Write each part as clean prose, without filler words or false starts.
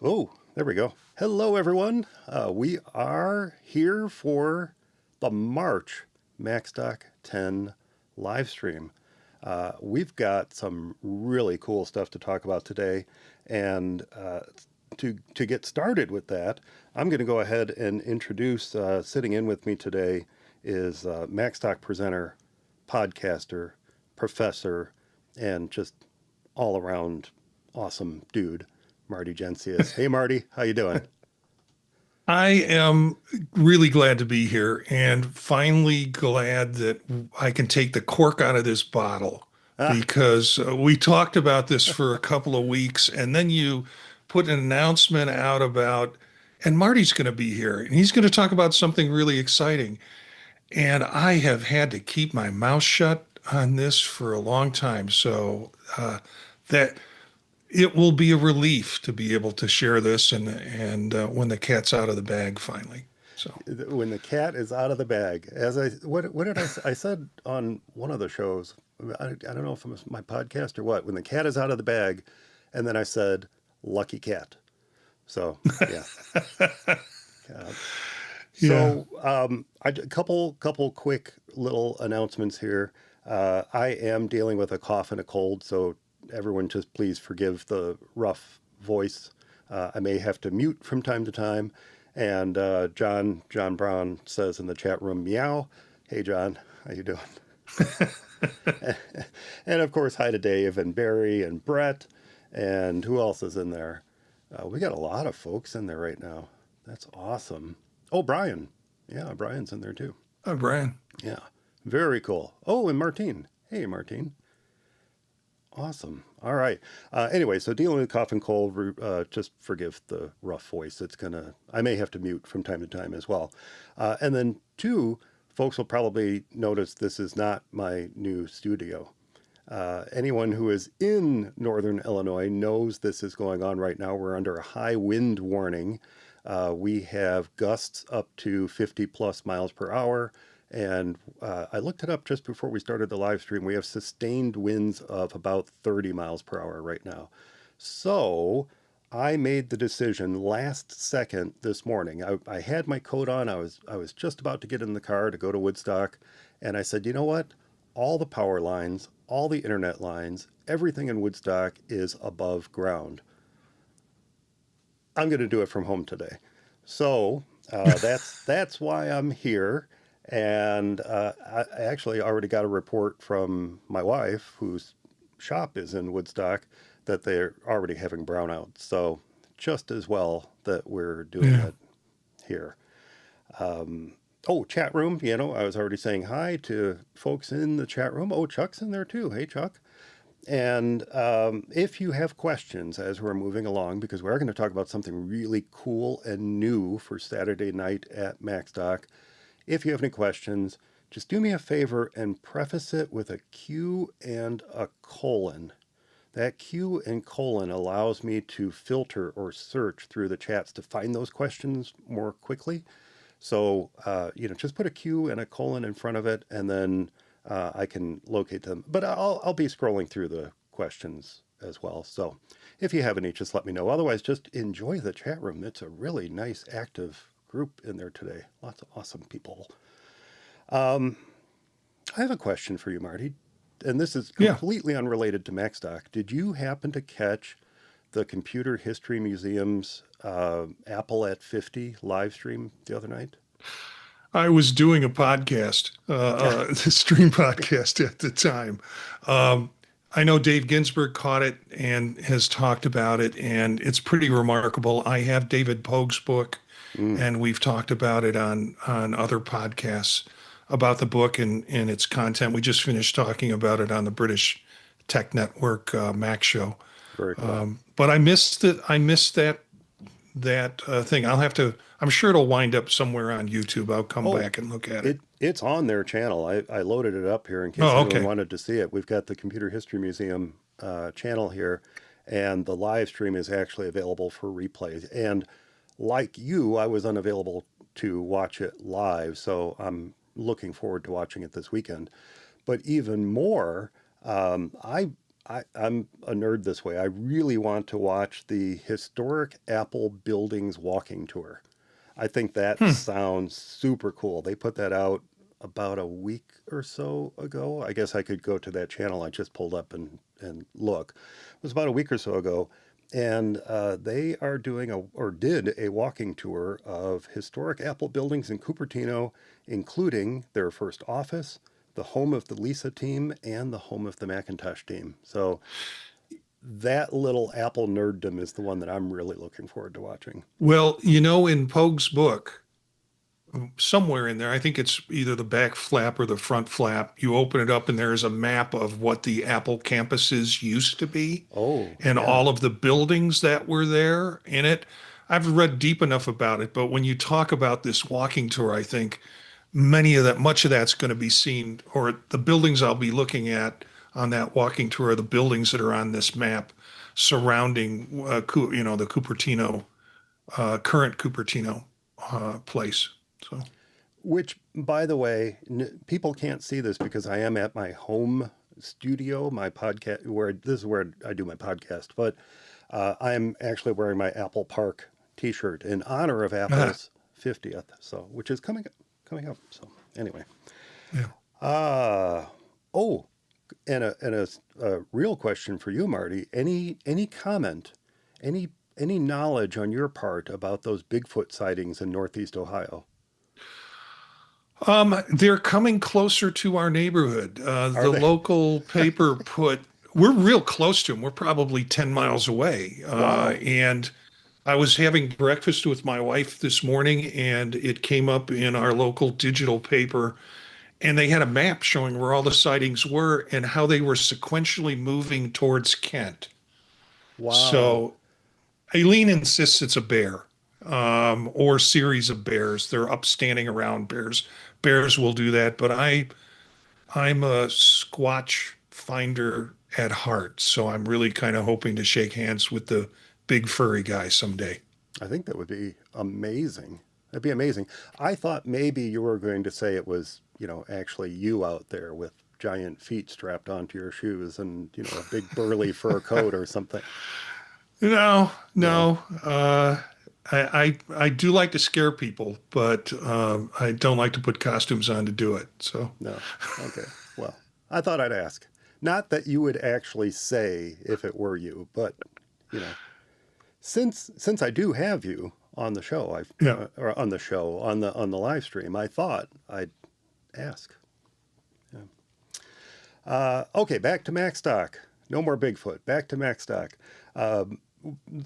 Oh, there we go. Hello, everyone. We are here for the March Macstock 10 live stream. We've got some really cool stuff to talk about today. And to get started with that, I'm going to go ahead and introduce, sitting in with me today is Macstock presenter, podcaster, professor, and just all around awesome dude, Marty Jencius. Hey, Marty, how you doing? I am really glad to be here and finally glad that I can take the cork out of this bottle Ah, because we talked about this for a couple of weeks and then you put an announcement out about, and Marty's going to be here and he's going to talk about something really exciting. And I have had to keep my mouth shut on this for a long time. So that it will be a relief to be able to share this and when the cat's out of the bag finally. So when the cat is out of the bag, what did I said on one of the shows? I don't know if it was my podcast or what. When the cat is out of the bag, and then I said, "Lucky cat." So yeah. Uh, yeah, a couple quick little announcements here. I am dealing with a cough and a cold, so everyone just please forgive the rough voice. I may have to mute from time to time. And John Brown says in the chat room, "Meow." Hey John, how you doing? And of course, hi to Dave and Barry and Brett, and who else is in there? We got a lot of folks in there right now. That's awesome. Oh, Brian. Yeah, Brian's in there too. Brian. Yeah, very cool. Oh, and Martine. Hey, Martine. Awesome. All right. Anyway, so dealing with cough and cold, just forgive the rough voice. I may have to mute from time to time as well. And then two, folks will probably notice this is not my new studio. Anyone who is in Northern Illinois knows this is going on right now. We're under a high wind warning. We have gusts up to 50 plus miles per hour. And I looked it up just before we started the live stream. We have sustained winds of about 30 miles per hour right now. So I made the decision last second this morning. I had my coat on. I was just about to get in the car to go to Woodstock. And I said, you know what? All the power lines, all the internet lines, everything in Woodstock is above ground. I'm going to do it from home today. So that's why I'm here. And I actually already got a report from my wife, whose shop is in Woodstock, that they're already having brownouts. So just as well that we're doing Yeah. it here. Oh, chat room. I was already saying hi to folks in the chat room. Oh, Chuck's in there too. Hey, Chuck. And if you have questions as we're moving along, because we are going to talk about something really cool and new for Saturday night at Macstock, if you have any questions, just do me a favor and preface it with a Q and a colon. That Q and colon allows me to filter or search through the chats to find those questions more quickly. So, just put a Q and a colon in front of it, and then I can locate them. But I'll be scrolling through the questions as well. So if you have any, just let me know. Otherwise, just enjoy the chat room. It's a really nice, active group in there today. Lots of awesome people. Um, I have a question for you, Marty, and this is Yeah. completely unrelated to Macstock. Did you happen to catch the Computer History Museum's Apple at 50 live stream the other night? I was doing a podcast, the stream podcast at the time. Um, I know Dave Ginsburg caught it and has talked about it, and it's pretty remarkable. I have David Pogue's book, Mm, and we've talked about it on other podcasts about the book and its content. We just finished talking about it on the British Tech Network Mac show. very cool. But I missed it. I missed that thing. I'll have to. I'm sure it'll wind up somewhere on YouTube. I'll come Oh, back and look at it. it's on their channel. I loaded it up here in case Oh, anyone okay. wanted to see it. We've got the Computer History Museum channel here, and the live stream is actually available for replays. And like you, I was unavailable to watch it live, so I'm looking forward to watching it this weekend. But even more, I I'm a nerd this way. I really want to watch the historic Apple buildings walking tour. I think that Hmm. sounds super cool. They put that out about a week or so ago. I guess I could go to that channel I just pulled up and look. It was about a week or so ago. And they are doing or did a walking tour of historic Apple buildings in Cupertino, including their first office, the home of the Lisa team, and the home of the Macintosh team. So that little Apple nerddom is the one that I'm really looking forward to watching. Well, in Pogue's book, somewhere in there, I think it's either the back flap or the front flap, you open it up and there's a map of what the Apple campuses used to be Oh, and yeah. all of the buildings that were there in it. I've read deep enough about it, but when you talk about this walking tour, I think much of that's going to be seen, or the buildings I'll be looking at on that walking tour are the buildings that are on this map surrounding, the Cupertino, current Cupertino place. So, Which, by the way, people can't see this because I am at my home studio, my podcast, where this is where I do my podcast. But I am actually wearing my Apple Park T-shirt in honor of uh, Apple's 50th, so which is coming up. So anyway, yeah. uh oh, and a real question for you, Marty. Any comment, any any knowledge on your part about those Bigfoot sightings in Northeast Ohio? They're coming closer to our neighborhood. Are The they? local paper we're real close to them. We're probably 10 miles away. Wow. And I was having breakfast with my wife this morning, and it came up in our local digital paper, and they had a map showing where all the sightings were and how they were sequentially moving towards Kent. Wow. So Aileen insists it's a bear, or series of bears. They're up standing around bears. Bears will do that, but I'm a Squatch finder at heart, so I'm really kind of hoping to shake hands with the big furry guy someday. I think that would be amazing. That'd be amazing. I thought maybe you were going to say it was, actually you out there with giant feet strapped onto your shoes and, a big burly fur coat or something. No, No, no. I do like to scare people, but I don't like to put costumes on to do it. So, no. Okay. Well, I thought I'd ask. Not that you would actually say if it were you, but, you know, since I do have you on the show, I've yeah. or on the show on the live stream, I thought I'd ask. Yeah. Okay, back to Macstock. No more Bigfoot. Back to Macstock. Um,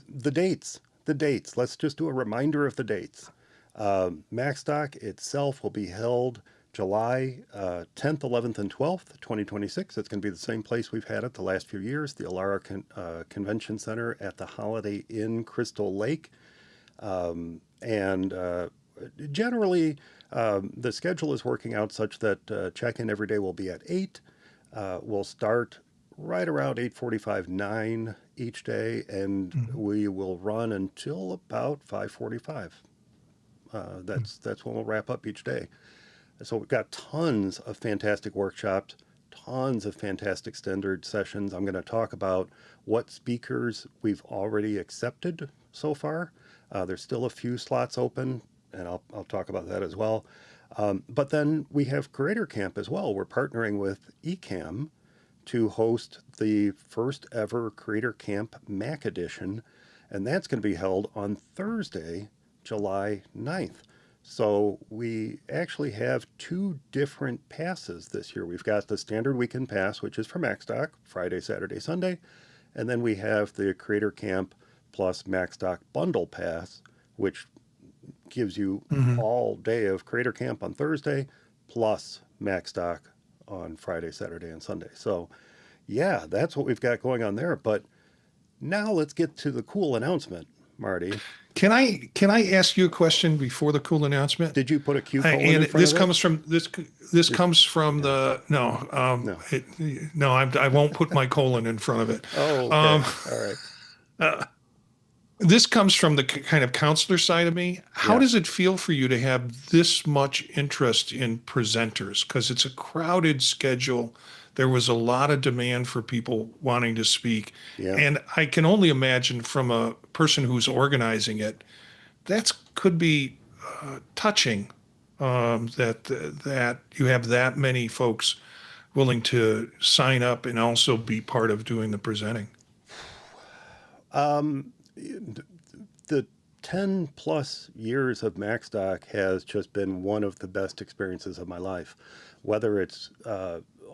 the dates. The dates. Let's just do a reminder of the dates. Macstock itself will be held July 10th, 11th, and 12th, 2026. It's going to be the same place we've had it the last few years, the Alara Convention Center at the Holiday Inn Crystal Lake. And generally, the schedule is working out such that check-in every day will be at 8. We'll start right around 8:45, 9 each day, and Mhm. we will run until about 5:45. That's when we'll wrap up each day. So we've got tons of fantastic workshops, tons of fantastic standard sessions. I'm going to talk about what speakers we've already accepted so far. There's still a few slots open, and I'll talk about that as well. But then we have Creator Camp as well. We're partnering with Ecamm to host the first ever Creator Camp Mac Edition, and that's going to be held on Thursday, July 9th. So we actually have two different passes this year. We've got the standard weekend pass, which is for Macstock, Friday, Saturday, Sunday, and then we have the Creator Camp plus Macstock Bundle Pass, which gives you Mhm. all day of Creator Camp on Thursday, plus Macstock on Friday, Saturday, and Sunday. So, yeah, that's what we've got going on there. But now let's get to the cool announcement, Marty. Can I ask you a question before the cool announcement? Did you put a Q colon And in front this of it? comes from this Did, comes from yeah, the no no. no I won't put my colon in front of it. Oh, okay. Um, All right. uh, this comes from the kind of counselor side of me. How Yeah. does it feel for you to have this much interest in presenters? Because it's a crowded schedule. There was a lot of demand for people wanting to speak. Yeah. And I can only imagine from a person who's organizing it, that could be touching, that you have that many folks willing to sign up and also be part of doing the presenting. The 10 plus years of Macstock has just been one of the best experiences of my life. Whether it's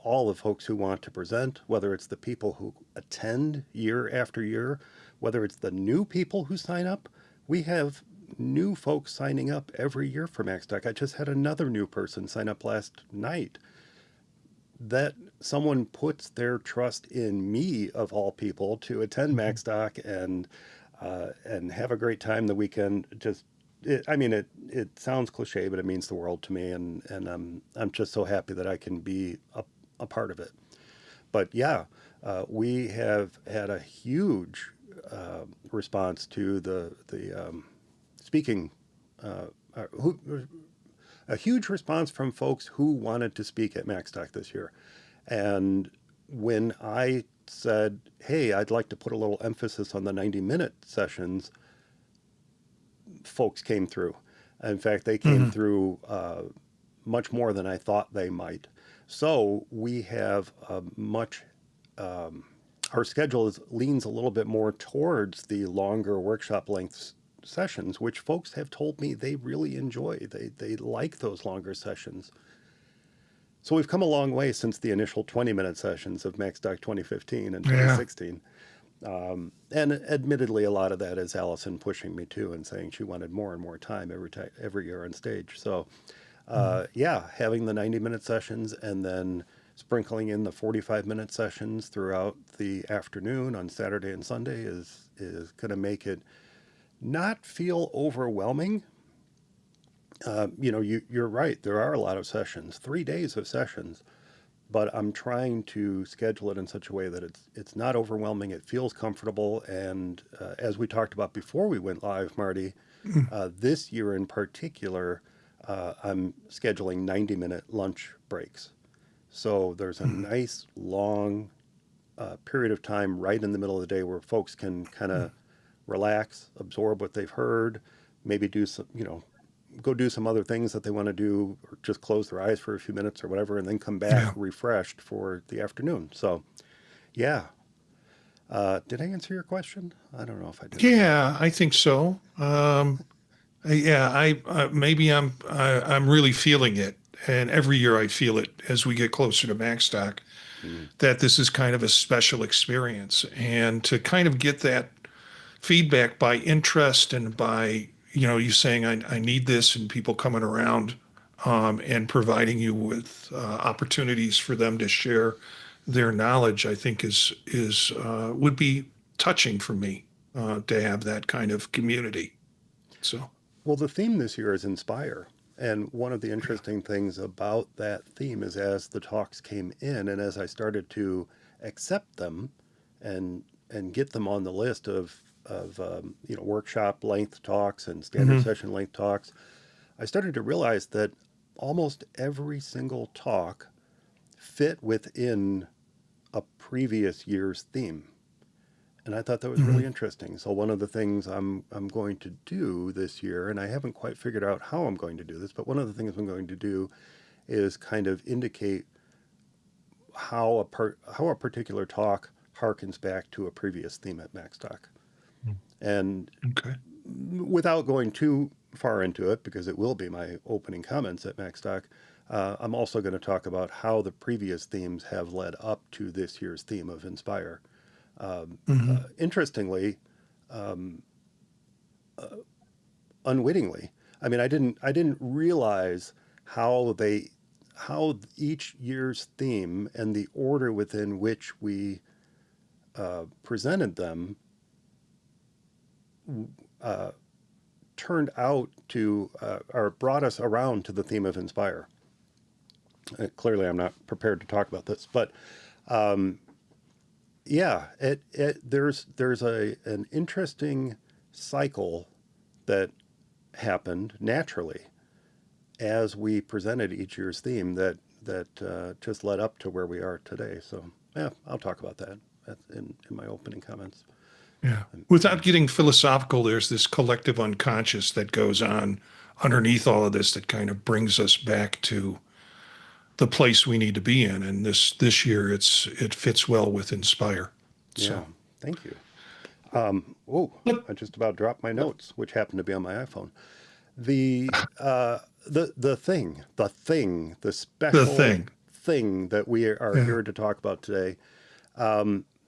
all the folks who want to present, whether it's the people who attend year after year, whether it's the new people who sign up, we have new folks signing up every year for Macstock. I just had another new person sign up last night. That someone puts their trust in me, of all people, to attend Macstock and have a great time the weekend. Just, it sounds cliche, but it means the world to me, and I'm just so happy that I can be a part of it. But yeah, we have had a huge response to the speaking. Who A huge response from folks who wanted to speak at Macstock this year. And when I said, hey, I'd like to put a little emphasis on the 90-minute sessions, folks came through. In fact, they came through much more than I thought they might. So we have our schedule leans a little bit more towards the longer workshop lengths sessions, which folks have told me they really enjoy. They like those longer sessions. So we've come a long way since the initial 20-minute sessions of Macstock 2015 and 2016. And admittedly, a lot of that is Allison pushing me too and saying she wanted more and more time every year on stage. So having the 90-minute sessions and then sprinkling in the 45-minute sessions throughout the afternoon on Saturday and Sunday is going to make it not feel overwhelming. You're right. There are a lot of sessions, 3 days of sessions, but I'm trying to schedule it in such a way that it's not overwhelming. It feels comfortable. And as we talked about before we went live, Marty, this year in particular, I'm scheduling 90-minute lunch breaks. So there's a nice long period of time right in the middle of the day where folks can kind of relax, absorb what they've heard, maybe do some, go do some other things that they want to do, or just close their eyes for a few minutes or whatever, and then come back refreshed for the afternoon. So, yeah. Did I answer your question? I don't know if I did. Yeah, I think so. Maybe I'm really feeling it, and every year I feel it as we get closer to Macstock, that this is kind of a special experience, and to kind of get that feedback by interest and by you saying I need this, and people coming around and providing you with opportunities for them to share their knowledge, I think is would be touching for me to have that kind of community. So. Well, the theme this year is Inspire. And one of the interesting things about that theme is as the talks came in and as I started to accept them and get them on the list of workshop length talks and standard session length talks, I started to realize that almost every single talk fit within a previous year's theme. And I thought that was really interesting. So one of the things I'm going to do this year, and I haven't quite figured out how I'm going to do this, but one of the things I'm going to do is kind of indicate how a particular talk harkens back to a previous theme at Macstock. And without going too far into it, because it will be my opening comments at Macstock, I'm also going to talk about how the previous themes have led up to this year's theme of Inspire. Interestingly, unwittingly, I mean, I didn't realize how each year's theme and the order within which we presented them turned out to or brought us around to the theme of Inspire. Clearly, I'm not prepared to talk about this, but there's an interesting cycle that happened naturally as we presented each year's theme that that just led up to where we are today. So yeah, I'll talk about that in my opening comments. Yeah. Without getting philosophical, there's this collective unconscious that goes on underneath all of this that kind of brings us back to the place we need to be in. And this year it fits well with Inspire. Yeah, So thank you. Oh, but I just about dropped my notes, which happened to be on my iPhone. The the the special thing. thing that we are Yeah. here to talk about today.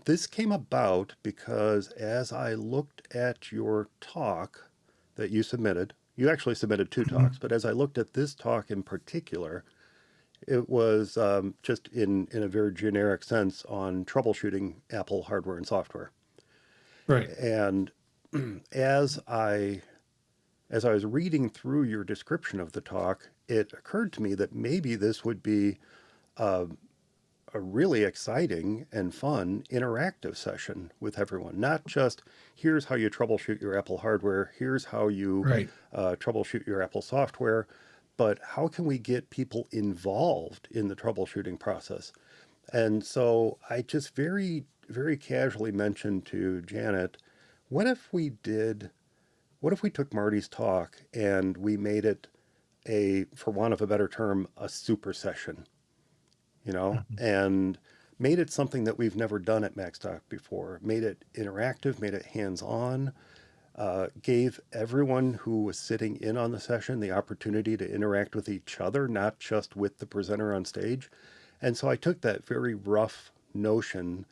This came about because as I looked at your talk that you actually submitted two Mhm. talks, but as I looked at this talk in particular, it was just in a very generic sense on troubleshooting Apple hardware and software. Right. And as I as I was reading through your description of the talk, it occurred to me that maybe this would be a, a really exciting and fun interactive session with everyone. Not just here's how you troubleshoot your Apple hardware, here's how you Right. troubleshoot your Apple software, but how can we get people involved in the troubleshooting process? And so I just very casually mentioned to Janet, what if we did, what if we took Marty's talk and we made it for want of a better term, a super session, Mhm. and made it something that we've never done at Macstock before, made it interactive, made it hands-on, gave everyone who was sitting in on the session the opportunity to interact with each other, not just with the presenter on stage. And so I took that very rough notion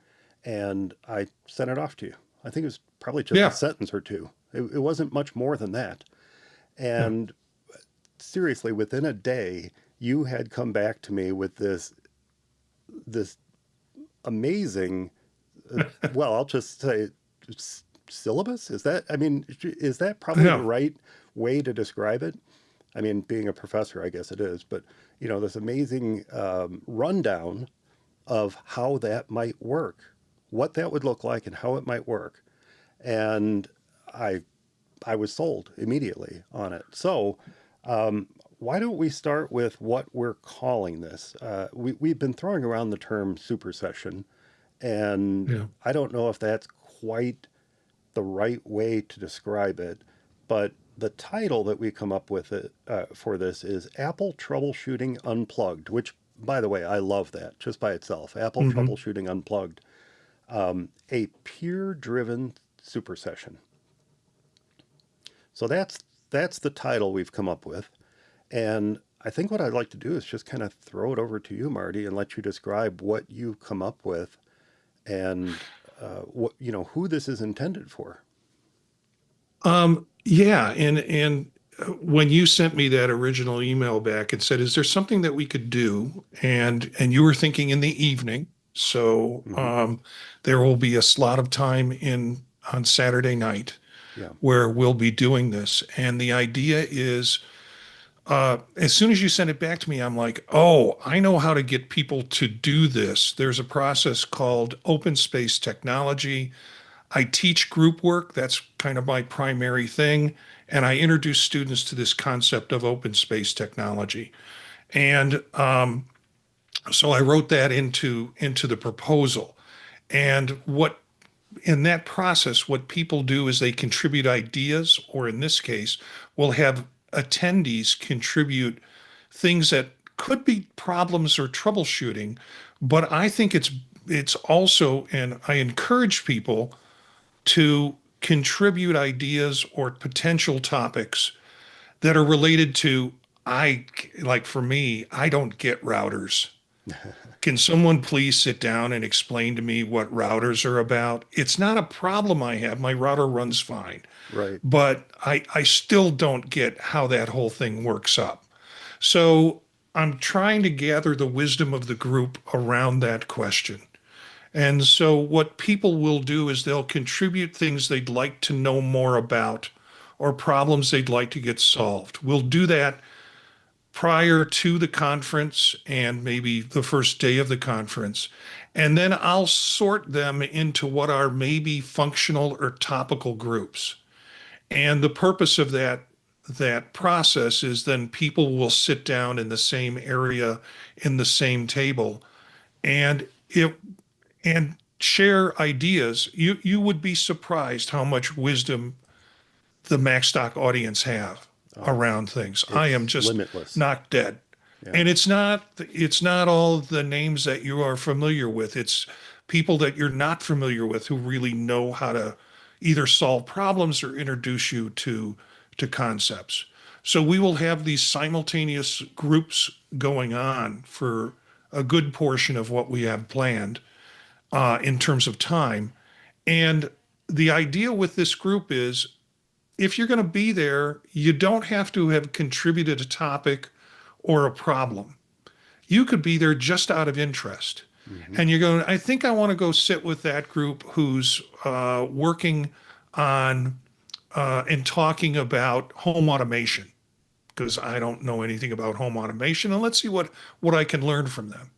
and I sent it off to you. I think it was probably just a Yeah. sentence or two. It wasn't much more than that. Yeah. And seriously, within a day, you had come back to me with this amazing, well, I'll just say syllabus. Is that, I mean, is that probably the Yeah. right way to describe it? I mean, being a professor, I guess it is, but this amazing rundown of how that might work, what that would look like, and how it might work. And I I was sold immediately on it. So why don't we start with what we're calling this? We've been throwing around the term super session, and Yeah. I don't know if that's quite the right way to describe it, but the title that we come up with for this is Apple Troubleshooting Unplugged, which, by the way, I love that just by itself. Apple Hmm. Troubleshooting Unplugged, a peer-driven super session. So that's the title we've come up with, and I think what I'd like to do is just kind of throw it over to you, Marty, and let you describe what you've come up with and what who this is intended for. Yeah. And when you sent me that original email back, it said, "Is there something that we could do?" And you were thinking in the evening, so Hmm. there will be a slot of time in on Saturday night Yeah. where we'll be doing this. And the idea is, as soon as you sent it back to me, I'm like, oh, I know how to get people to do this. There's a process called open space technology. I teach group work. That's kind of my primary thing. And I introduce students to this concept of open space technology. And so I wrote that into the proposal. And what in that process, what people do is they contribute ideas, or in this case, we'll have attendees contribute things that could be problems or troubleshooting. But I think it's also, and I encourage people to contribute ideas or potential topics that are related to, I like for me, I don't get routers. Can someone please sit down and explain to me what routers are about? It's not a problem I have. My router runs fine, Right. but I still don't get how that whole thing works up. So I'm trying to gather the wisdom of the group around that question. And so what people will do is they'll contribute things they'd like to know more about or problems they'd like to get solved. We'll do that prior to the conference and maybe the first day of the conference. And then I'll sort them into what are maybe functional or topical groups. And the purpose of that process is then people will sit down in the same area in the same table and it and share ideas. You would be surprised how much wisdom the Macstock audience have Oh, around things. I am it's just limitless. knocked dead. Yeah. And it's not all the names that you are familiar with. It's people that you're not familiar with who really know how to either solve problems or introduce you to concepts. So we will have these simultaneous groups going on for a good portion of what we have planned in terms of time. And the idea with this group is if you're going to be there, you don't have to have contributed a topic or a problem. You could be there just out of interest. Hmm. And you're going, I think I want to go sit with that group who's working on and talking about home automation because I don't know anything about home automation. And let's see what I can learn from them.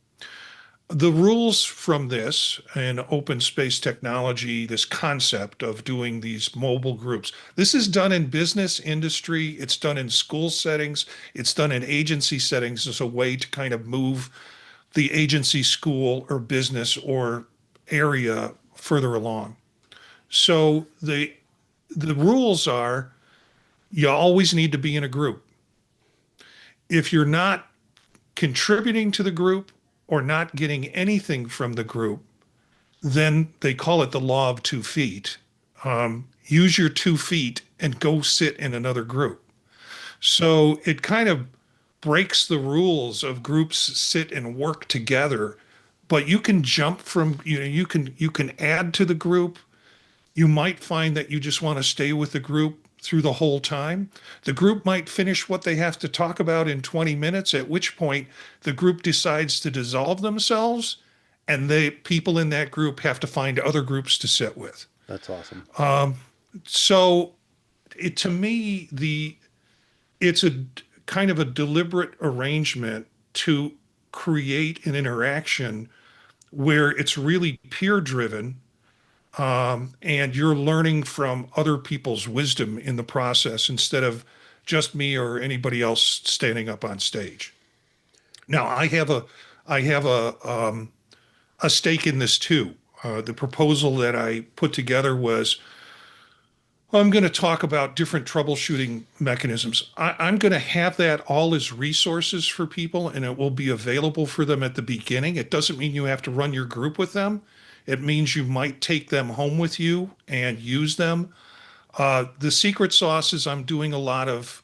The rules from this and open space technology, this concept of doing these mobile groups, this is done in business industry, it's done in school settings, it's done in agency settings as a way to kind of move the agency, school, or business or area further along. So the rules are you always need to be in a group. If you're not contributing to the group or not getting anything from the group, then they call it the law of 2 feet. Use your 2 feet and go sit in another group. So it kind of breaks the rules of groups sit and work together, but you can jump from, you can add to the group. You might find that you just want to stay with the group through the whole time. The group might finish what they have to talk about in 20 minutes, at which point the group decides to dissolve themselves and the people in that group have to find other groups to sit with. That's awesome. So to me, it's a kind of a deliberate arrangement to create an interaction where it's really peer driven and you're learning from other people's wisdom in the process instead of just me or anybody else standing up on stage. Now, I have a stake in this too. The proposal that I put together was I'm going to talk about different troubleshooting mechanisms. I'm going to have that all as resources for people, and it will be available for them at the beginning. It doesn't mean you have to run your group with them. It means you might take them home with you and use them. The secret sauce is I'm doing a lot of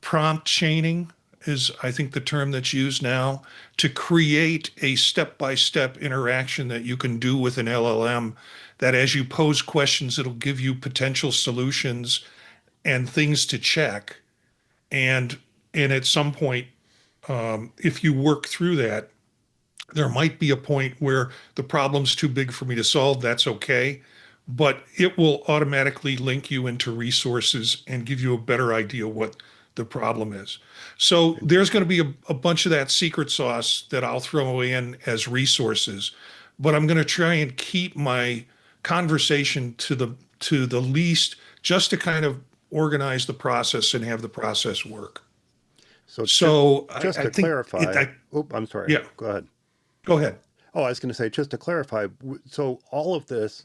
prompt chaining is I think the term that's used now to create a step-by-step interaction that you can do with an LLM that as you pose questions, it'll give you potential solutions and things to check. And at some point, if you work through that, there might be a point where the problem's too big for me to solve. That's okay. But it will automatically link you into resources and give you a better idea what the problem is. So there's going to be a bunch of that secret sauce that I'll throw in as resources, but I'm going to try and keep my conversation to the least just to kind of organize the process and have the process work. So So just I to think clarify, oh, I'm sorry. yeah, Go ahead. go ahead. Oh, I was going to say, just to clarify, so all of this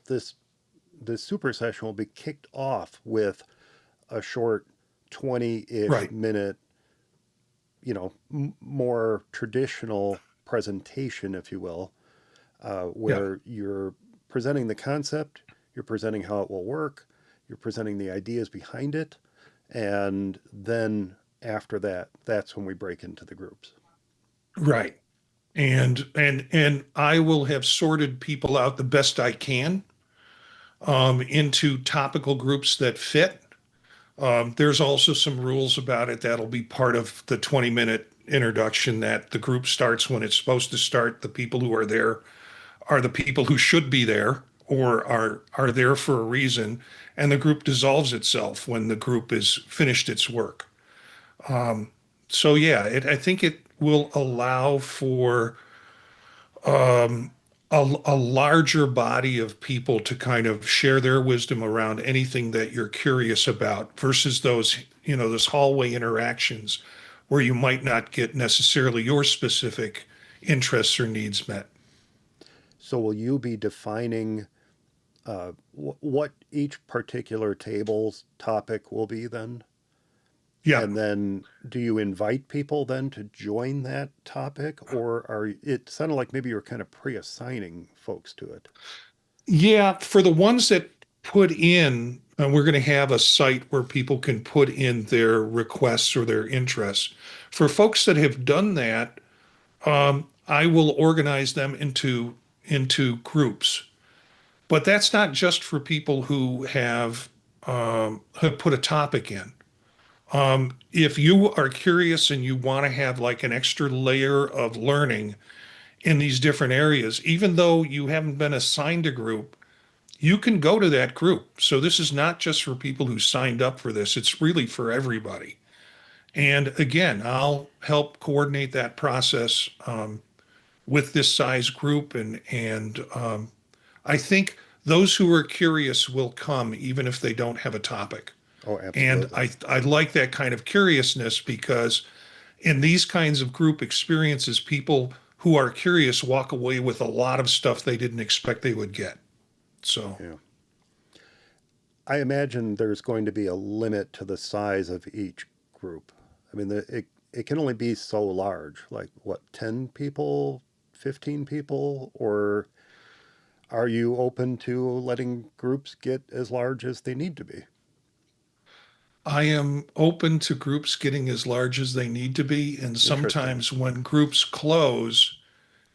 super session will be kicked off with a short 20-ish Right. minute, more traditional presentation, if you will, Yeah. where you're presenting the concept, you're presenting how it will work, you're presenting the ideas behind it, and then after that, that's when we break into the groups. Right. And I will have sorted people out the best I can into topical groups that fit. There's also some rules about it that'll be part of the 20-minute introduction that the group starts when it's supposed to start. The people who are there are the people who should be there or are there for a reason, and the group dissolves itself when the group is finished its work. So yeah, I think it will allow for a larger body of people to kind of share their wisdom around anything that you're curious about versus those, those hallway interactions where you might not get necessarily your specific interests or needs met. So will you be defining what each particular table's topic will be then? Yeah. And then do you invite people then to join that topic, or it sounded like maybe you're kind of pre-assigning folks to it. Yeah. For the ones that put in, we're going to have a site where people can put in their requests or their interests. For folks that have done that, I will organize them into groups. But that's not just for people who have put a topic in. If you are curious and you want to have like an extra layer of learning in these different areas, even though you haven't been assigned a group, you can go to that group. So this is not just for people who signed up for this, it's really for everybody. And again, I'll help coordinate that process with this size group. And I think those who are curious will come even if they don't have a topic. Oh, And absolutely. I like that kind of curiousness because in these kinds of group experiences, people who are curious walk away with a lot of stuff they didn't expect they would get. So, Yeah. I imagine there's going to be a limit to the size of each group. I mean, it can only be so large, like what, 10 people, 15 people, or are you open to letting groups get as large as they need to be? I am open to groups getting as large as they need to be. And Interesting. sometimes when groups close,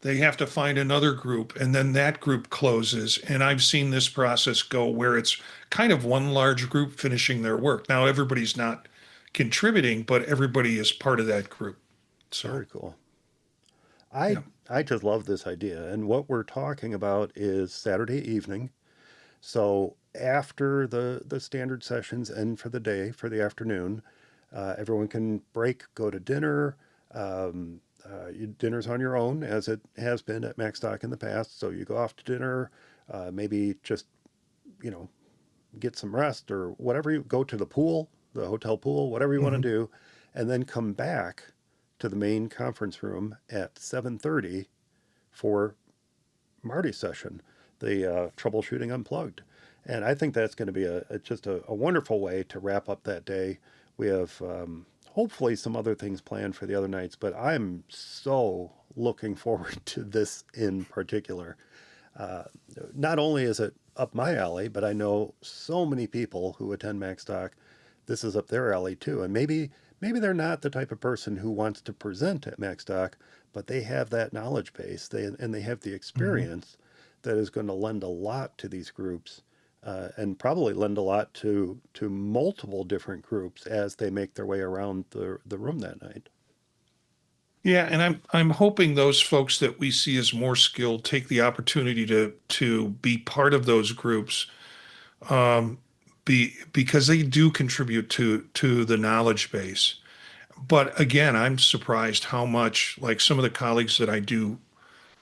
they have to find another group and then that group closes. And I've seen this process go where it's kind of one large group finishing their work. Now, everybody's not contributing, but everybody is part of that group. So, Very cool. I yeah. I just love this idea. And what we're talking about is Saturday evening. So after the standard sessions end for the day, for the afternoon, everyone can break, go to dinner. Dinner's on your own, as it has been at Macstock in the past. So you go off to dinner, maybe just, you know, get some rest or whatever. You go to the pool, the hotel pool, whatever you want to Mhm. do, and then come back to the main conference room at 7:30 for Marty's session, the troubleshooting unplugged. And I think that's going to be just a wonderful way to wrap up that day. We have hopefully some other things planned for the other nights, but I'm so looking forward to this in particular. Uh, Not only is it up my alley, but I know so many people who attend Macstock. This is up their alley too, and maybe they're not the type of person who wants to present at Macstock, but they have that knowledge base. They have the Mhm. experience that is going to lend a lot to these groups, and probably lend a lot to multiple different groups as they make their way around the room that night. Yeah, and I'm hoping those folks that we see as more skilled take the opportunity to be part of those groups, um, because they do contribute to the knowledge base. But again, I'm surprised how much like some of the colleagues that I do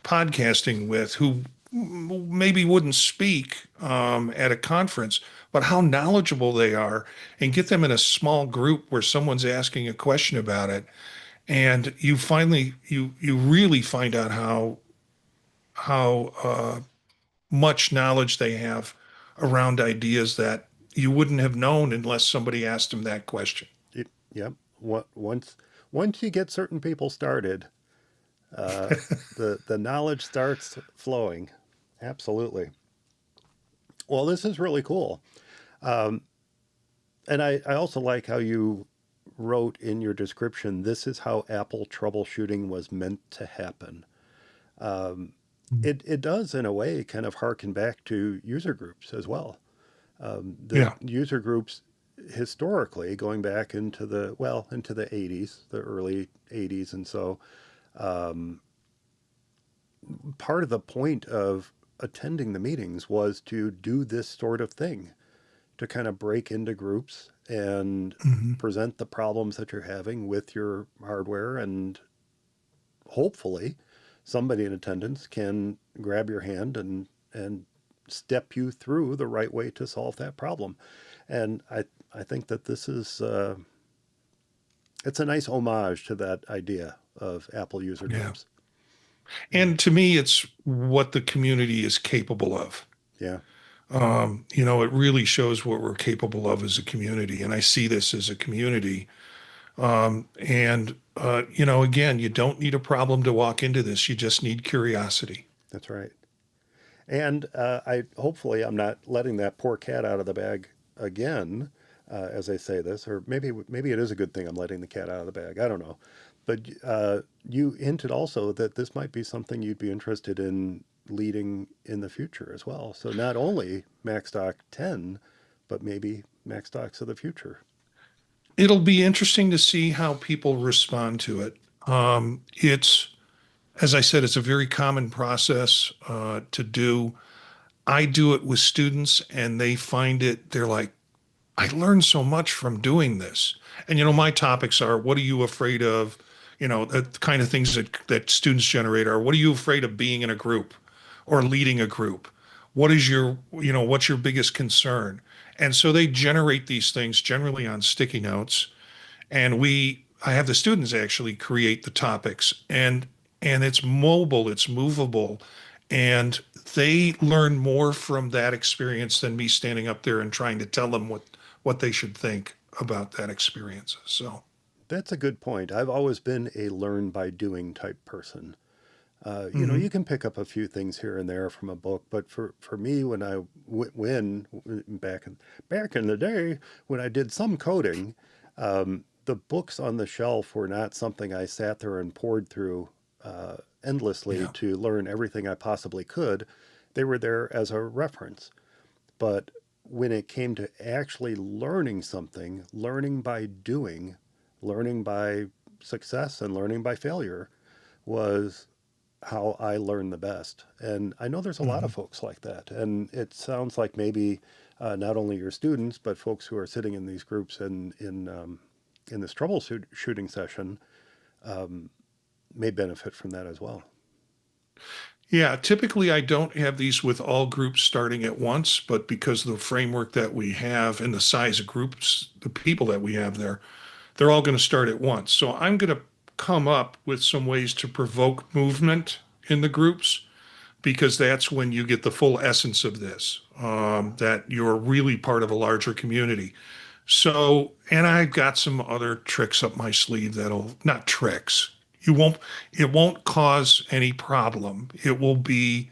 podcasting with who maybe wouldn't speak at a conference, but how knowledgeable they are, and get them in a small group where someone's asking a question about it and you really find out how much knowledge they have around ideas that you wouldn't have known unless somebody asked them that question. Yep. Once you get certain people started, uh, the knowledge starts flowing. Absolutely. Well, this is really cool. Um, and I also like how you wrote in your description, this is how Apple troubleshooting was meant to happen. Um, it does, in a way, kind of harken back to user groups as well. The Yeah. user groups historically, going back into the 80s, the early 80s. And so um, part of the point of attending the meetings was to do this sort of thing, to kind of break into groups and Mhm. present the problems that you're having with your hardware, and hopefully somebody in attendance can grab your hand and step you through the right way to solve that problem. And I think that this is it's a nice homage to that idea of Apple user Yeah. groups. Yeah. And to me, it's what the community is capable of. Yeah. It really shows what we're capable of as a community. And I see this as a community. Again, you don't need a problem to walk into this. You just need curiosity. That's right. And I hopefully I'm not letting that poor cat out of the bag again as I say this, or maybe it is a good thing I'm letting the cat out of the bag. I don't know. But you hinted also that this might be something you'd be interested in leading in the future as well. So not only Macstock 10, but maybe Macstocks of the future. It'll be interesting to see how people respond to it. It's, as I said, it's a very common process to do. I do it with students and they find it, they're like, I learned so much from doing this. And, my topics are, what are you afraid of? The kind of things that students generate are, what are you afraid of being in a group or leading a group? What's your biggest concern? And so they generate these things generally on sticky notes. And I have the students actually create the topics and it's mobile, it's movable. And they learn more from that experience than me standing up there and trying to tell them what they should think about that experience. So That's a good point. I've always been a learn by doing type person. mhm. You can pick up a few things here and there from a book, but for me, when back in the day when I did some coding, the books on the shelf were not something I sat there and poured through endlessly Yeah. to learn everything I possibly could. They were there as a reference. But when it came to actually learning something, learning by doing, learning by success and learning by failure was how I learn the best. And I know there's a lot of Mhm. folks like that. And it sounds like maybe not only your students, but folks who are sitting in these groups and in this troubleshooting session may benefit from that as well. Yeah, typically I don't have these with all groups starting at once, but because of the framework that we have and the size of groups, the people that we have there, they're all going to start at once. So I'm going to come up with some ways to provoke movement in the groups because that's when you get the full essence of this, that you're really part of a larger community. So, and I've got some other tricks up my sleeve that'll, not tricks. You won't, it won't cause any problem. It will be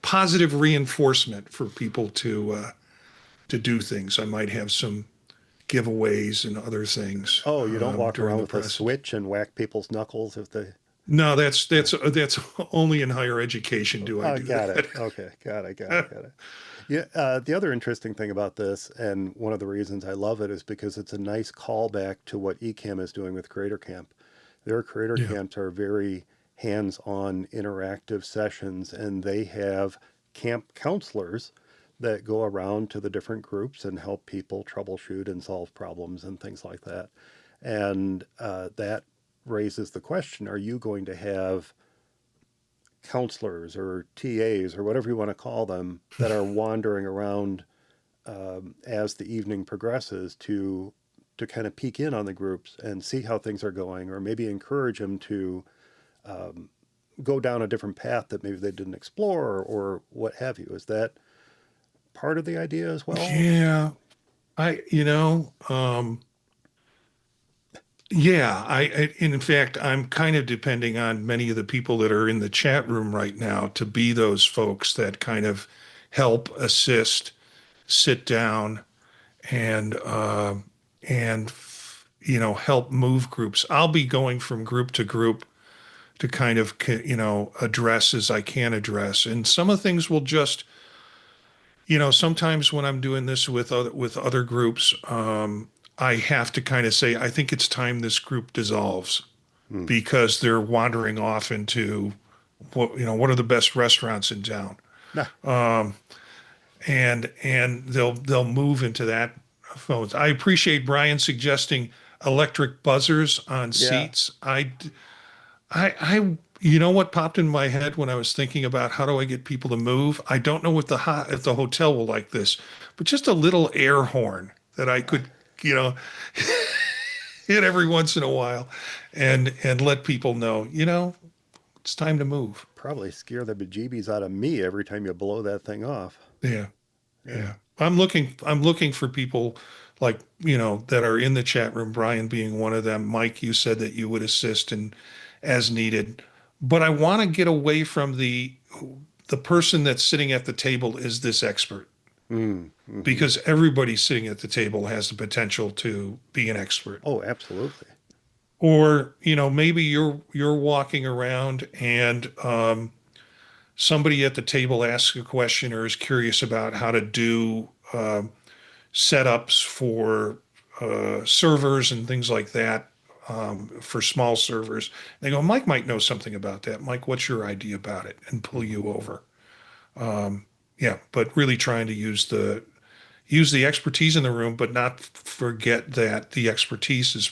positive reinforcement for people to do things. I might have some giveaways and other things Oh, you don't walk during around the with a process. switch and whack people's knuckles if they. No, that's only in higher education do I Oh, do got it. that. Okay, got it. Yeah, the other interesting thing about this, and one of the reasons I love it, is because it's a nice callback to what Ecamm is doing with Creator Camp. Their Creator Yeah. Camps are very hands-on interactive sessions, and they have camp counselors that go around to the different groups and help people troubleshoot and solve problems and things like that. And that raises the question, are you going to have counselors or TAs or whatever you want to call them that are wandering around as the evening progresses to kind of peek in on the groups and see how things are going, or maybe encourage them to go down a different path that maybe they didn't explore or what have you? Is that part of the idea as well? Yeah. I, you know, yeah, in fact, I'm kind of depending on many of the people that are in the chat room right now to be those folks that kind of help, assist, sit down, and help move groups. I'll be going from group to group to kind of address as I can address, and some of the things will just sometimes when I'm doing this with other groups, I have to kind of say, I think it's time this group dissolves Hmm. because they're wandering off into what are the best restaurants in town, Nah, and they'll move into that phones. I appreciate Brian suggesting electric buzzers on yeah. seats. I You know what popped in my head when I was thinking about how do I get people to move? I don't know if the hotel will like this, but just a little air horn that I could, you know, hit every once in a while and let people know, it's time to move. Probably scare the bejeebies out of me every time you blow that thing off. Yeah. Yeah. Yeah. I'm looking for people like, that are in the chat room, Brian being one of them. Mike, you said that you would assist and as needed. But I want to get away from the person that's sitting at the table is this expert Mm-hmm. because everybody sitting at the table has the potential to be an expert. Oh, absolutely. Or, maybe you're walking around and somebody at the table asks a question or is curious about how to do setups for servers and things like that for small servers. They go, Mike might know something about that. Mike, what's your idea about it? And pull Mm-hmm. you over. Yeah, but really trying to use the expertise in the room, but not forget that the expertise is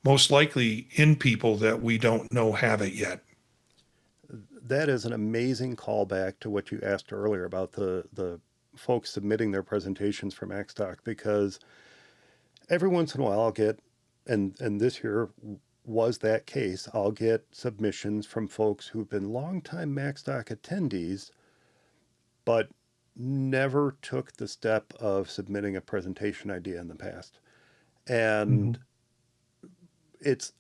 most likely in people that we don't know have it yet. That is an amazing callback to what you asked earlier about the folks submitting their presentations for Macstock, because every once in a while I'll get, and this year was that case, I'll get submissions from folks who've been longtime Macstock attendees, but never took the step of submitting a presentation idea in the past. And Mhm. it's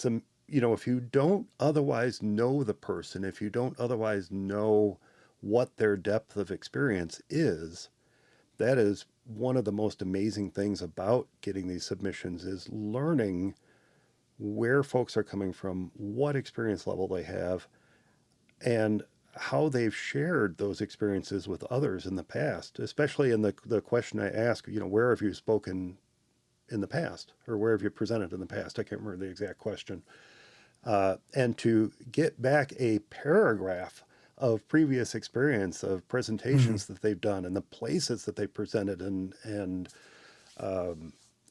a, if you don't otherwise know the person, if you don't otherwise know what their depth of experience is, that is one of the most amazing things about getting these submissions, is learning where folks are coming from, what experience level they have, and how they've shared those experiences with others in the past, especially in the question I ask, where have you spoken in the past, or where have you presented in the past? I can't remember the exact question. And to get back a paragraph of previous experience of Mhm. presentations that they've done and the places that they presented, and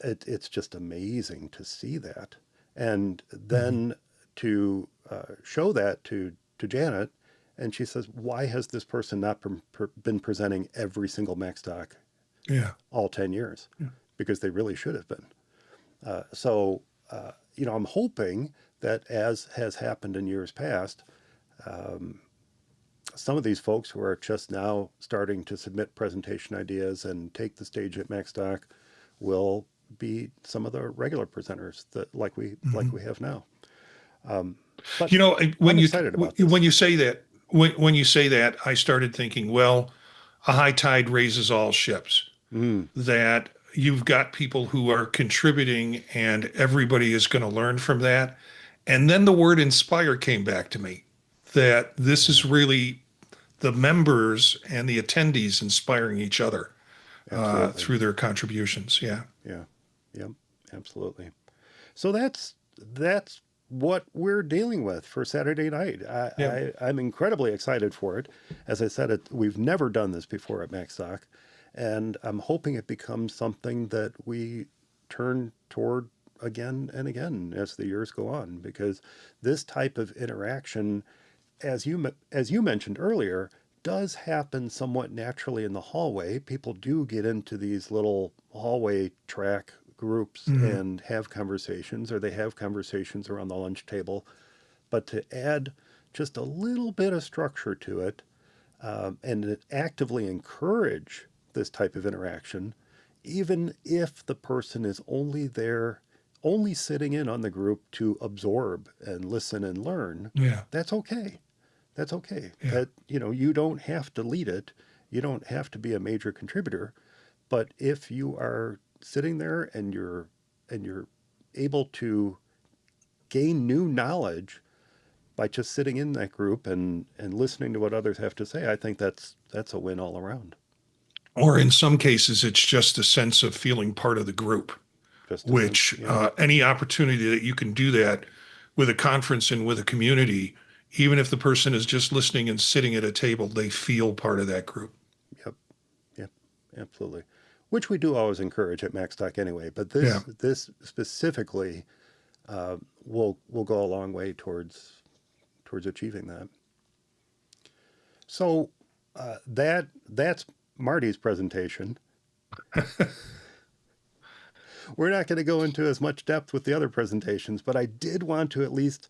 it's just amazing to see that. And Mhm. then to show that to Janet, and she says, "Why has this person not been presenting every single Macstock Yeah. all 10 years? Yeah. Because they really should have been." So, I'm hoping that, as has happened in years past, some of these folks who are just now starting to submit presentation ideas and take the stage at Macstock will be some of the regular presenters that like Mhm. we have now. But You know, I'm excited about when this. you say that, when you say that, I started thinking, well, a high tide raises all ships. Mm, That you've got people who are contributing, and everybody is going to learn from that. And then the word inspire came back to me. That this yeah, is really the members and the attendees inspiring each other absolutely. through their contributions. Yeah. Yeah, yep, absolutely. So that's what we're dealing with for Saturday night. Yeah. I'm incredibly excited for it. As I said, we've never done this before at Macstock, and I'm hoping it becomes something that we turn toward again and again as the years go on, because this type of interaction, as you mentioned earlier, does happen somewhat naturally in the hallway. People do get into these little hallway track groups Mhm. and have conversations, or they have conversations around the lunch table. But to add just a little bit of structure to it, and actively encourage this type of interaction, even if the person is only there, only sitting in on the group to absorb and listen and learn, Yeah. that's okay. That's okay. Yeah. That, you don't have to lead it. You don't have to be a major contributor. But if you are sitting there and you're able to gain new knowledge by just sitting in that group and listening to what others have to say, I think that's a win all around. Or in some cases, it's just a sense of feeling part of the group, Just a sense, which yeah, any opportunity that you can do that with a conference and with a community, even if the person is just listening and sitting at a table, they feel part of that group. yep, yep, absolutely. Which we do always encourage at Macstock anyway, but Yeah. this specifically will go a long way towards achieving that. So that's Marty's presentation. We're not going to go into as much depth with the other presentations, but I did want to at least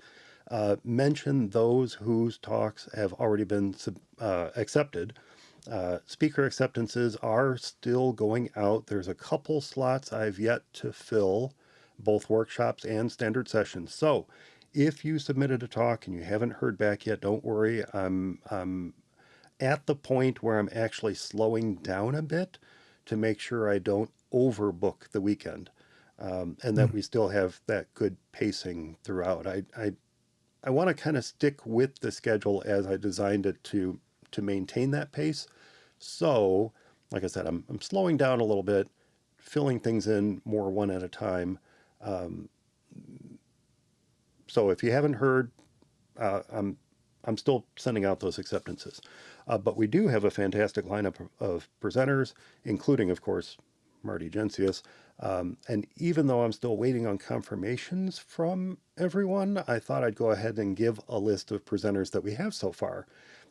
mention those whose talks have already been accepted. Speaker acceptances are still going out. There's a couple slots I've yet to fill, both workshops and standard sessions. So if you submitted a talk and you haven't heard back yet, don't worry. I'm at the point where I'm actually slowing down a bit to make sure I don't overbook the weekend, and that we still have that good pacing throughout. I want to kind of stick with the schedule as I designed it to maintain that pace. So, like I said, I'm slowing down a little bit, filling things in more one at a time. So if you haven't heard, I'm still sending out those acceptances. But we do have a fantastic lineup of presenters, including, of course, Marty Jencius. And even though I'm still waiting on confirmations from everyone, I thought I'd go ahead and give a list of presenters that we have so far.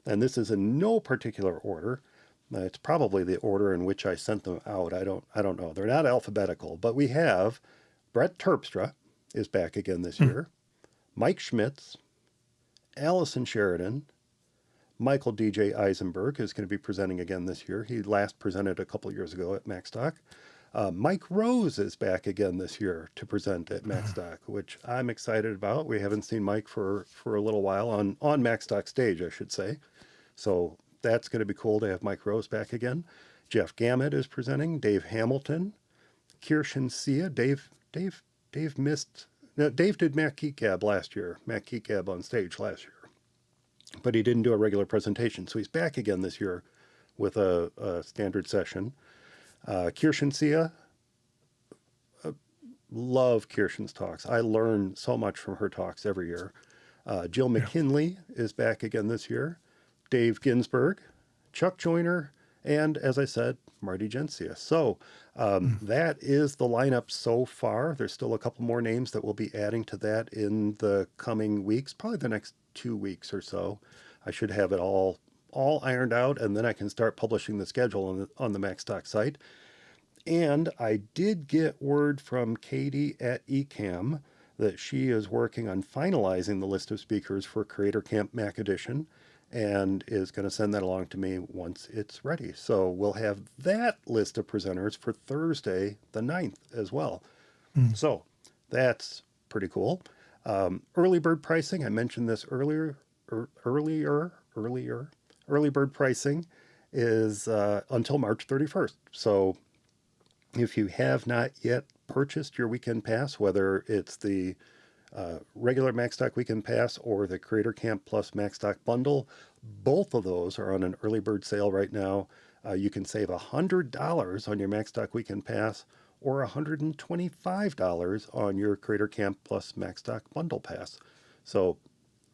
And this is in no particular order. It's probably the order in which I sent them out. I don't know. They're not alphabetical, but we have Brett Terpstra is back again this year. Mike Schmitz, Allison Sheridan, Michael DJ Eisenberg is going to be presenting again this year. He last presented a couple years ago at Macstock. Mike Rose is back again this year to present at Macstock, which I'm excited about. We haven't seen Mike for a little while on Macstock stage, I should say. So that's going to be cool to have Mike Rose back again. Jeff Gamet is presenting. Dave Hamilton, Kirsten Sia. Dave missed. No, Dave did Mac Geek Gab last year. Mac Geek Gab on stage last year, but he didn't do a regular presentation. So he's back again this year with a standard session. Kirsten Sia, love Kirsten's talks. I learn so much from her talks every year. Jill McKinley is back again this year. Dave Ginsburg, Chuck Joyner, and as I said, Marty Jencius. So that is the lineup so far. There's still a couple more names that we'll be adding to that in the coming weeks, probably the next 2 weeks or so. I should have it all ironed out, and then I can start publishing the schedule on the Macstock site. And I did get word from Katie at eCam that she is working on finalizing the list of speakers for Creator Camp Mac Edition, and is going to send that along to me once it's ready. So we'll have that list of presenters for Thursday the 9th as well. So that's pretty cool. Early bird pricing, I mentioned this earlier. Early bird pricing is until March 31st. So if you have not yet purchased your weekend pass, whether it's the regular Macstock Weekend Pass or the Creator Camp Plus Macstock Bundle, both of those are on an early bird sale right now. You can save $100 on your Macstock Weekend Pass or $125 on your Creator Camp Plus Macstock Bundle Pass. So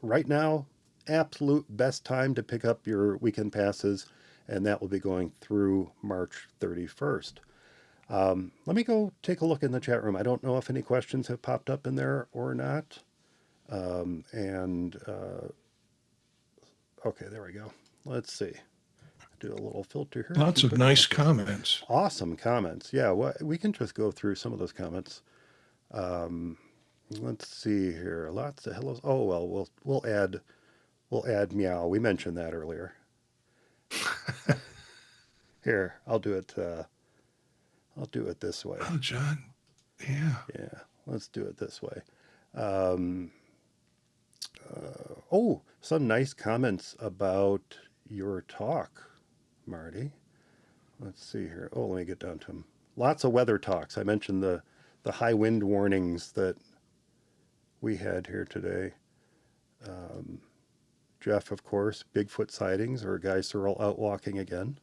right now, absolute best time to pick up your weekend passes, and that will be going through March 31st. Let me go take a look in the chat room. I don't know if any questions have popped up in there or not. Okay, there we go. Let's see. Do a little filter here. Lots of nice comments. Awesome comments. Yeah, well, we can just go through some of those comments. Let's see here. Lots of hellos. Oh well, we'll add meow. We mentioned that earlier. Here, I'll do it this way. Oh, John. Yeah. Yeah, let's do it this way. Some nice comments about your talk, Marty. Let's see here. Oh, let me get down to them. Lots of weather talks. I mentioned the high wind warnings that we had here today. Jeff, of course, Bigfoot sightings or Guy Searle out walking again.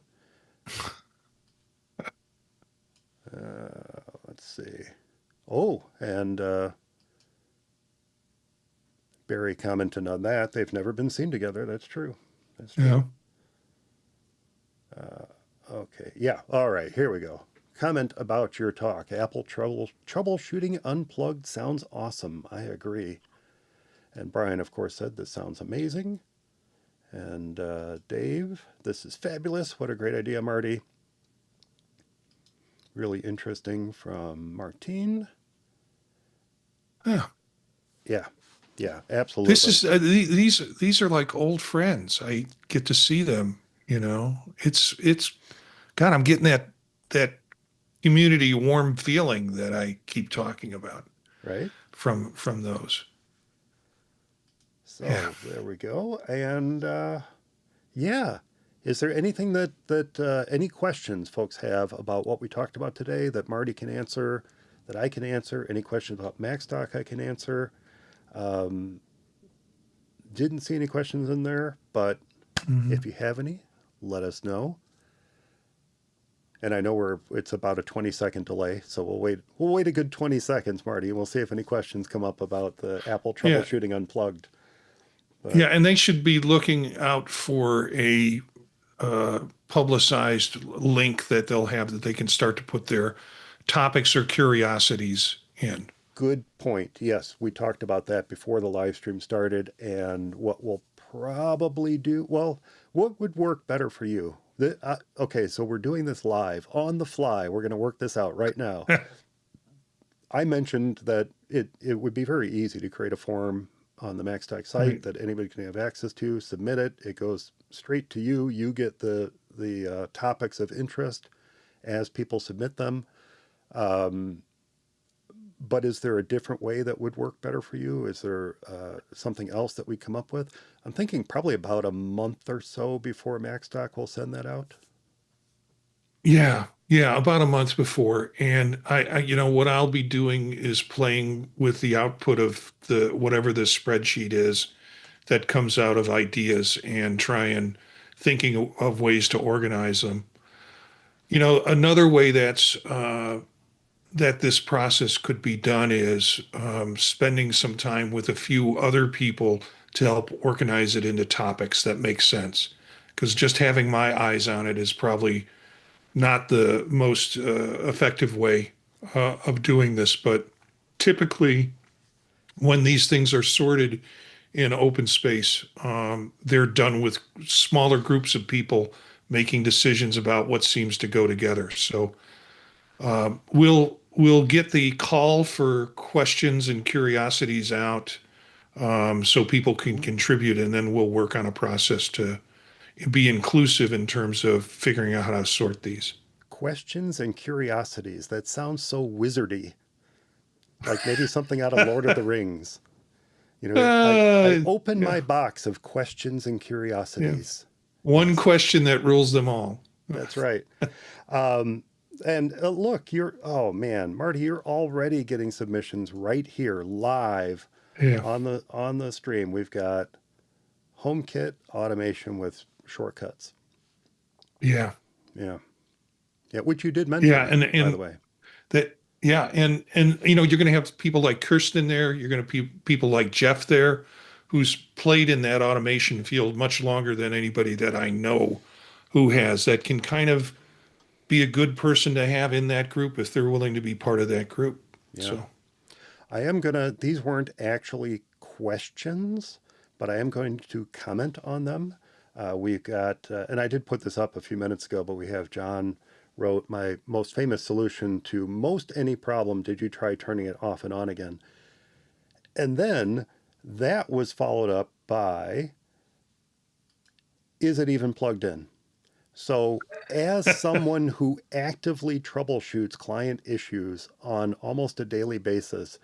Let's see. Oh, and Barry commented on that. They've never been seen together. That's true. That's true. Yeah. Okay. Yeah. All right. Here we go. Comment about your talk. Apple troubleshooting unplugged sounds awesome. I agree. And Brian, of course, said, this sounds amazing. And Dave, this is fabulous. What a great idea, Marty. Really interesting from Martine. Yeah. Yeah. Yeah, absolutely. This is these are like old friends. I get to see them, you know. It's God, I'm getting that community warm feeling that I keep talking about Right? from those. Yeah. So there we go. And yeah, is there anything that any questions folks have about what we talked about today that Marty can answer, that I can answer? Any questions about Macstock I can answer? Didn't see any questions in there, but if you have any, let us know. And I know it's about a 20-second delay, so we'll wait a good 20 seconds, Marty, and we'll see if any questions come up about the Apple Yeah. troubleshooting unplugged. But Yeah, and they should be looking out for a publicized link that they'll have that they can start to put their topics or curiosities in. good point. Yes, we talked about that before the live stream started, and what we'll probably do, well, what would work better for you? Okay, so we're doing this live on the fly. We're going to work this out right now. I mentioned that it would be very easy to create a form on the Macstock site Right. that anybody can have access to, submit it. It goes straight to you. You get the topics of interest as people submit them. But is there a different way that would work better for you? Is there something else that we come up with? I'm thinking probably about a month or so before Macstock will send that out. Yeah, about a month before. And you know, what I'll be doing is playing with the output of the whatever the spreadsheet is that comes out of ideas and try and thinking of ways to organize them. You know, another way that this process could be done is spending some time with a few other people to help organize it into topics that make sense. Because just having my eyes on it is probably not the most effective way of doing this. But typically, when these things are sorted in open space, they're done with smaller groups of people making decisions about what seems to go together. So we'll get the call for questions and curiosities out so people can contribute, and then we'll work on a process to be inclusive in terms of figuring out how to sort these. Questions and curiosities. That sounds so wizardy. Like maybe something out of Lord of the Rings. You know, I open Yeah. my box of questions and curiosities. One question that rules them all. That's right. And look, oh man, Marty, you're already getting submissions right here live Yeah. on the stream. We've got HomeKit automation with shortcuts. Yeah. Yeah. Yeah, which you did mention, Yeah. by the way. That, yeah. And, you know, you're going to have people like Kirsten there. You're going to people like Jeff there, who's played in that automation field much longer than anybody that I know who has, that can kind of be a good person to have in that group if they're willing to be part of that group. Yeah. So These weren't actually questions, but I am going to comment on them. We've got, and I did put this up a few minutes ago, but we have John wrote, my most famous solution to most any problem, did you try turning it off and on again? And then that was followed up by, is it even plugged in? So as someone who actively troubleshoots client issues on almost a daily basis,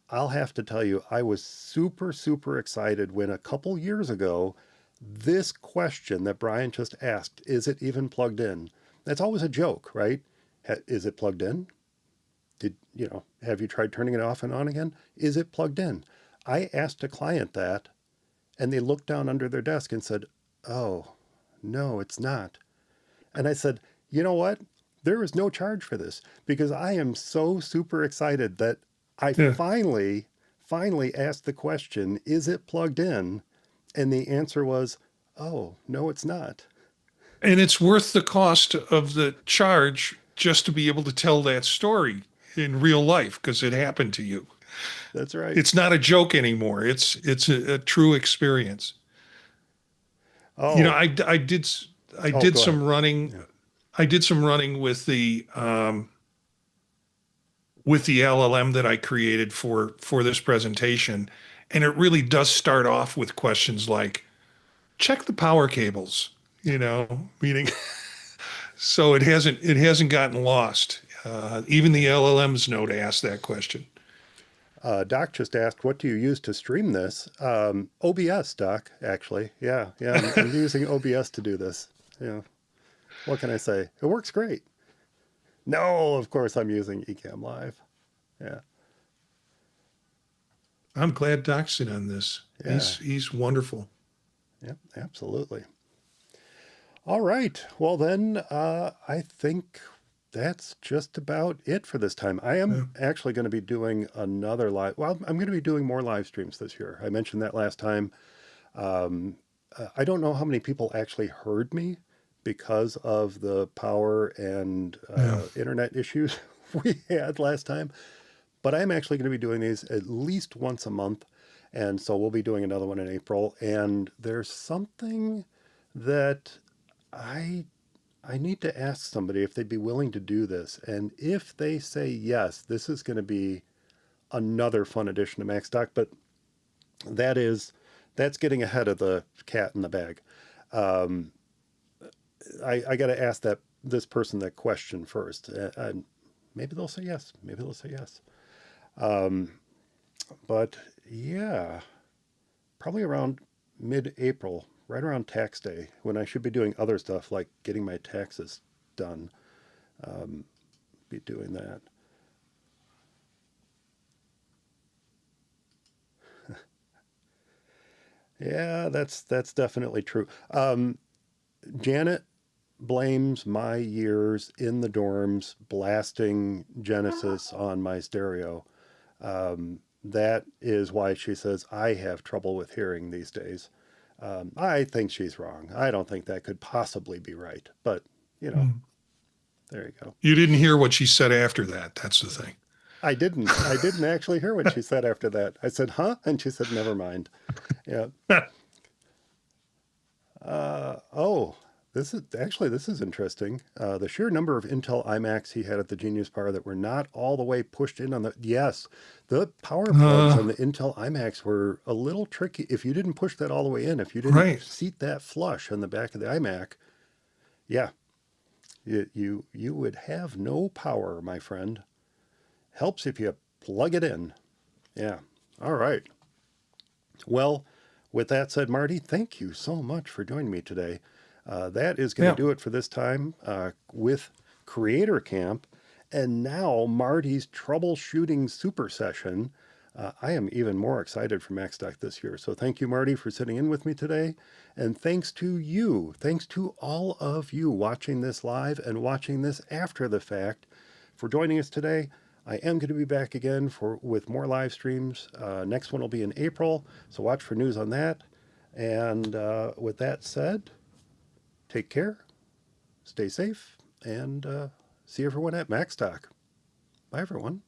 I'll have to tell you, I was super, super excited when a couple years ago, this question that Brian just asked, is it even plugged in? That's always a joke, right? Is it plugged in? Have you tried turning it off and on again? Is it plugged in? I asked a client that, and they looked down under their desk and said, oh, no, it's not. And I said, you know what? There is no charge for this because I am so super excited that I Yeah. finally asked the question, is it plugged in? And the answer was, oh, no, it's not. and it's worth the cost of the charge just to be able to tell that story in real life because it happened to you. That's right. It's not a joke anymore. It's a true experience. You know, Oh, I oh, did go ahead. some running. Yeah. I did some running with the LLM that I created for this presentation, and it really does start off with questions like, check the power cables, meaning so it hasn't gotten lost. Even the LLMs know to ask that question. Doc just asked, what do you use to stream this? OBS, Doc, actually. Yeah, yeah, I'm using OBS to do this. Yeah. What can I say? It works great. No, of course I'm using Ecamm Live. Yeah, I'm glad Doc's in on this. yeah, He's wonderful. yep, absolutely. All right. Well, then I think that's just about it for this time. I Yeah. am actually going to be doing another live. Well, I'm going to be doing more live streams this year. I mentioned that last time. I don't know how many people actually heard me because of the power and Yeah. internet issues we had last time. But I'm actually going to be doing these at least once a month. And so we'll be doing another one in April. And there's something that I I need to ask somebody if they'd be willing to do this. And if they say yes, this is going to be another fun addition to Macstock. But that is that's getting ahead of the cat in the bag. Um, I got to ask this person that question first. And maybe they'll say yes. Maybe they'll say yes. Um, but yeah, probably around mid-April, right around tax day, when I should be doing other stuff like getting my taxes done. Um, be doing that. Yeah, that's definitely true. Janet blames my years in the dorms blasting Genesis on my stereo. That is why she says I have trouble with hearing these days. I think she's wrong. I don't think that could possibly be right. But, you know, Mm. there you go. You didn't hear what she said after that. That's the thing. I didn't. I didn't actually hear what she said after that. I said, huh? And she said, never mind. Yeah. Oh, this is interesting. The sheer number of Intel iMacs he had at the Genius Bar that were not all the way pushed in on the. Yes, the power plugs Uh, on the Intel iMacs were a little tricky. If you didn't push that all the way in, if you didn't right. seat that flush on the back of the iMac, yeah, you would have no power, my friend. Helps if you plug it in. Yeah. All right. Well, with that said, Marty, thank you so much for joining me today. That is going to Yeah. do it for this time with Creator Camp. And now Marty's troubleshooting super session. I am even more excited for Macstock this year. So thank you, Marty, for sitting in with me today. And thanks to you, thanks to all of you watching this live and watching this after the fact for joining us today. I am going to be back again with more live streams. Next one will be in April, so watch for news on that. And with that said, take care, stay safe, and see everyone at Macstock. Bye, everyone.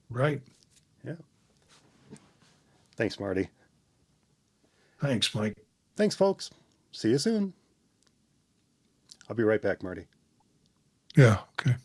Right. Yeah. Thanks, Marty. Thanks, Mike. Thanks, folks. See you soon. I'll be right back, Marty. Yeah. Okay.